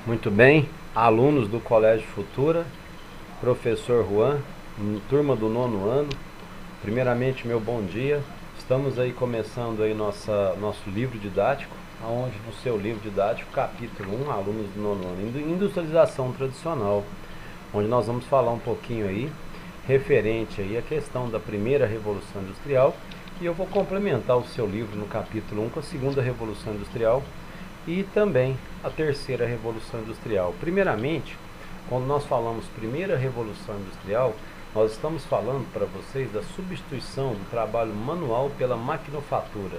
Muito bem, alunos do Colégio Futura, professor Juan, turma do nono ano. Primeiramente, meu bom dia. Estamos aí começando aí nosso livro didático, onde no seu livro didático, capítulo 1, alunos do nono ano, industrialização tradicional, onde nós vamos falar um pouquinho aí, referente aí à questão da primeira revolução industrial, e eu vou complementar o seu livro no capítulo 1 com a segunda revolução industrial, e também a terceira revolução industrial. Primeiramente, quando nós falamos primeira revolução industrial, nós estamos falando para vocês da substituição do trabalho manual pela maquinofatura.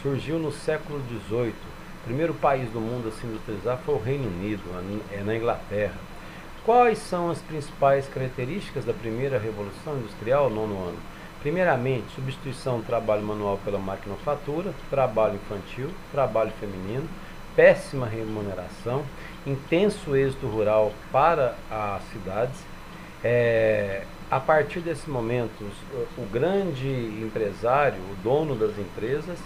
Surgiu no século XVIII. O primeiro país do mundo a se industrializar foi o Reino Unido, na Inglaterra. Quais são as principais características da primeira revolução industrial, nono ano? Primeiramente, substituição do trabalho manual pela maquinofatura, trabalho infantil, trabalho feminino, péssima remuneração, intenso êxodo rural para as cidades. A partir desse momento, o grande empresário, o dono das empresas,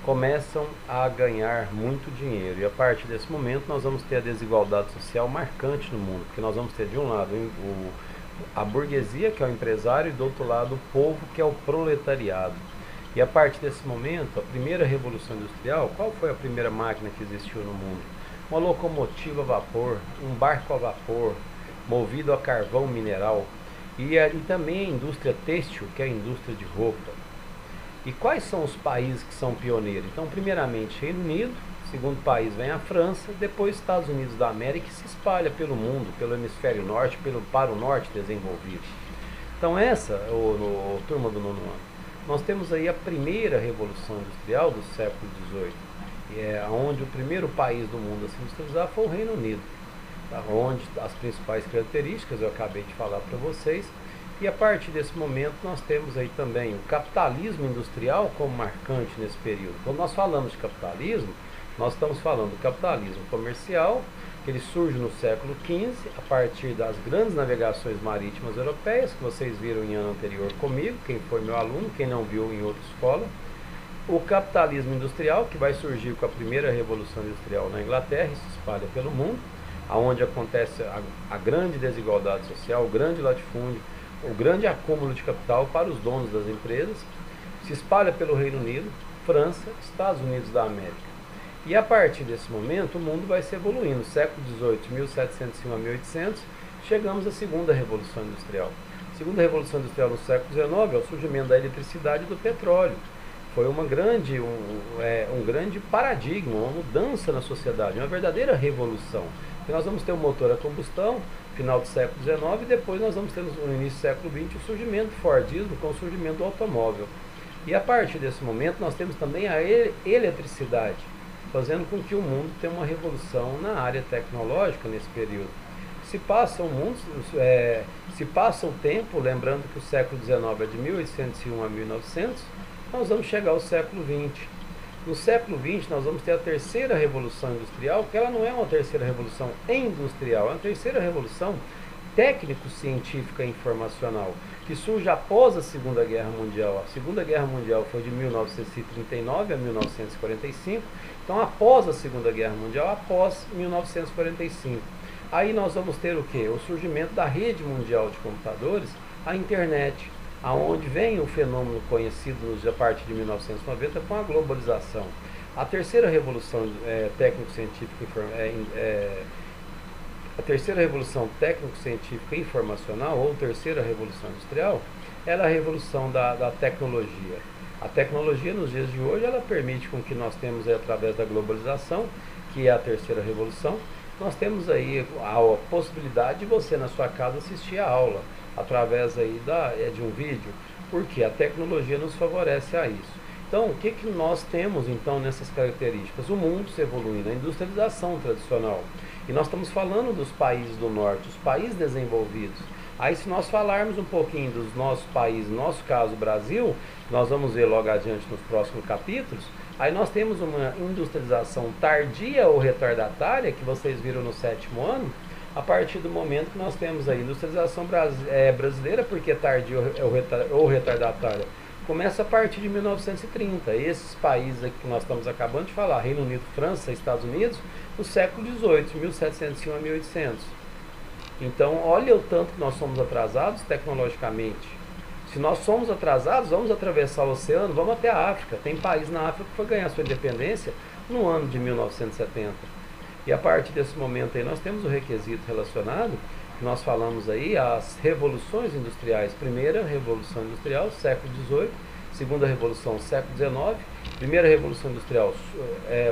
começam a ganhar muito dinheiro. E a partir desse momento nós vamos ter a desigualdade social marcante no mundo, porque nós vamos ter de um lado a burguesia, que é o empresário, e do outro lado o povo, que é o proletariado. E a partir desse momento, a primeira revolução industrial, qual foi a primeira máquina que existiu no mundo? Uma locomotiva a vapor, um barco a vapor, movido a carvão mineral, e também a indústria têxtil, que é a indústria de roupa. E quais são os países que são pioneiros? Então, primeiramente, Reino Unido, segundo país vem a França, depois Estados Unidos da América, que se espalha pelo mundo, pelo hemisfério norte, para o norte desenvolvido. Então, turma do nono ano, nós temos aí a primeira revolução industrial do século XVIII, onde o primeiro país do mundo a se industrializar foi o Reino Unido, tá? Onde as principais características eu acabei de falar para vocês. E a partir desse momento nós temos aí também o capitalismo industrial como marcante nesse período. Quando nós falamos de capitalismo, nós estamos falando do capitalismo comercial, que ele surge no século XV, a partir das grandes navegações marítimas europeias, que vocês viram em ano anterior comigo, quem foi meu aluno, quem não viu em outra escola. O capitalismo industrial, que vai surgir com a primeira revolução industrial na Inglaterra e se espalha pelo mundo, onde acontece a grande desigualdade social, o grande latifúndio, o grande acúmulo de capital para os donos das empresas, se espalha pelo Reino Unido, França, Estados Unidos da América. E a partir desse momento o mundo vai se evoluindo. Século XVIII, 1705 a 1800, chegamos à segunda revolução industrial. A segunda revolução industrial no século XIX é o surgimento da eletricidade e do petróleo. Foi um grande paradigma, uma mudança na sociedade, uma verdadeira revolução. Porque nós vamos ter o motor a combustão, final do século XIX, e depois nós vamos ter no início do século XX o surgimento do Fordismo com o surgimento do automóvel. E a partir desse momento nós temos também a eletricidade, fazendo com que o mundo tenha uma revolução na área tecnológica nesse período. Se passa o tempo, lembrando que o século XIX é de 1801 a 1900, nós vamos chegar ao século XX. No século XX nós vamos ter a terceira revolução industrial, que ela não é uma terceira revolução industrial, é uma terceira revolução técnico-científica e informacional, que surge após a Segunda Guerra Mundial. A Segunda Guerra Mundial foi de 1939 a 1945, então após a Segunda Guerra Mundial, após 1945. Aí nós vamos ter o quê? O surgimento da rede mundial de computadores, a internet, aonde vem o fenômeno conhecido a partir de 1990 com a globalização. A terceira revolução técnico-científica a terceira revolução técnico-científica e informacional, ou terceira revolução industrial, ela é a revolução da tecnologia. A tecnologia nos dias de hoje ela permite com que nós temos através da globalização, que é a terceira revolução, nós temos aí a possibilidade de você na sua casa assistir a aula através aí de um vídeo, porque a tecnologia nos favorece a isso. Então, o que nós temos então nessas características? O mundo se evoluindo, a industrialização tradicional. E nós estamos falando dos países do norte, os países desenvolvidos. Aí se nós falarmos um pouquinho dos nossos países, no nosso caso o Brasil, nós vamos ver logo adiante nos próximos capítulos, aí nós temos uma industrialização tardia ou retardatária, que vocês viram no sétimo ano, a partir do momento que nós temos a industrialização brasileira, porque tardia ou retardatária, começa a partir de 1930. Esses países aqui que nós estamos acabando de falar, Reino Unido, França, Estados Unidos, no século XVIII, 1701 a 1800. Então, olha o tanto que nós somos atrasados tecnologicamente. Se nós somos atrasados, vamos atravessar o oceano, vamos até a África. Tem país na África que foi ganhar sua independência no ano de 1970. E a partir desse momento aí, nós temos o requisito relacionado, que nós falamos aí, as revoluções industriais. Primeira revolução industrial, século XVIII. Segunda revolução, século XIX. Primeira revolução industrial,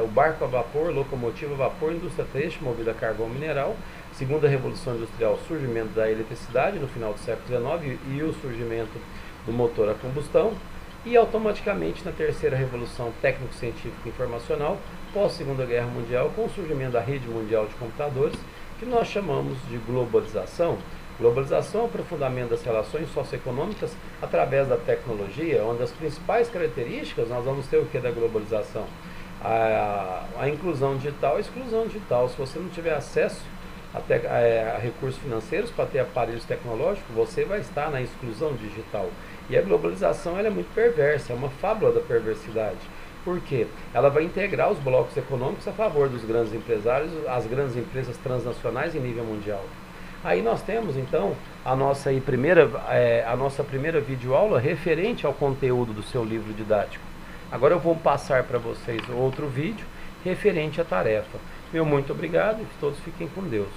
o barco a vapor, locomotiva a vapor, indústria têxtil movida a carvão mineral. Segunda revolução industrial, surgimento da eletricidade no final do século XIX e o surgimento do motor a combustão. E automaticamente na terceira revolução técnico-científica e informacional, pós-segunda guerra mundial, com o surgimento da rede mundial de computadores, que nós chamamos de globalização. Globalização é o aprofundamento das relações socioeconômicas através da tecnologia, onde as principais características nós vamos ter o que da globalização? A inclusão digital e a exclusão digital. Se você não tiver acesso a recursos financeiros para ter aparelhos tecnológicos, você vai estar na exclusão digital. E a globalização ela é muito perversa, é uma fábula da perversidade. Por quê? Ela vai integrar os blocos econômicos a favor dos grandes empresários, as grandes empresas transnacionais em nível mundial. Aí nós temos então a nossa primeira videoaula referente ao conteúdo do seu livro didático. Agora eu vou passar para vocês outro vídeo referente à tarefa. Meu muito obrigado e que todos fiquem com Deus.